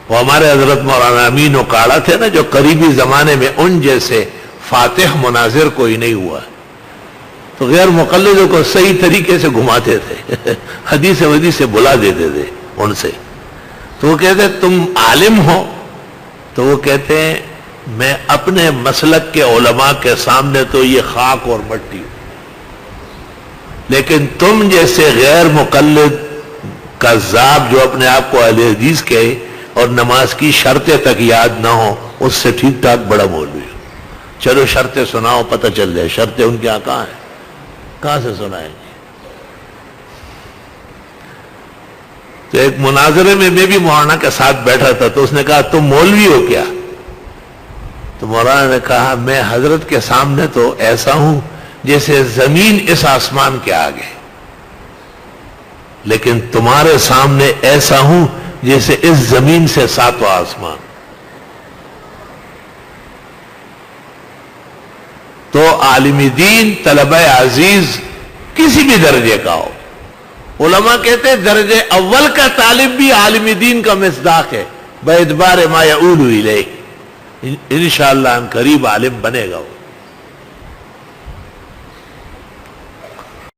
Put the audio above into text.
وہ ہمارے حضرت مولانا امین اکاڑا تھے نا، جو قریبی زمانے میں ان جیسے فاتح مناظر کوئی نہیں ہوا، تو غیر مقلدوں کو صحیح طریقے سے گھماتے تھے، حدیث ودیث سے بلا دیتے تھے ان سے. تو وہ کہتے تم عالم ہو؟ تو وہ کہتے ہیں میں اپنے مسلک کے علماء کے سامنے تو یہ خاک اور مٹی ہوں، لیکن تم جیسے غیر مقلد کذاب جو اپنے آپ کو اہل حدیث کہے اور نماز کی شرطیں تک یاد نہ ہو، اس سے ٹھیک ٹھاک بڑا مولوی ہو. چلو شرطیں سناؤ، پتہ چل جائے شرطیں ان کے یہاں کہاں ہیں، کہاں سے سنائیں گے. تو ایک مناظرے میں بھی مولانا کے ساتھ بیٹھا تھا، تو اس نے کہا تم مولوی ہو کیا؟ تو مولانا نے کہا میں حضرت کے سامنے تو ایسا ہوں جیسے زمین اس آسمان کے آگے، لیکن تمہارے سامنے ایسا ہوں جیسے اس زمین سے ساتواں آسمان. تو عالم دین طلبہ عزیز کسی بھی درجے کا ہو، علماء کہتے ہیں درجے اول کا طالب بھی عالم دین کا مصداق ہے، باعتبار ما یعول الیہ، انشاءاللہ ان قریب عالم بنے گا وہ.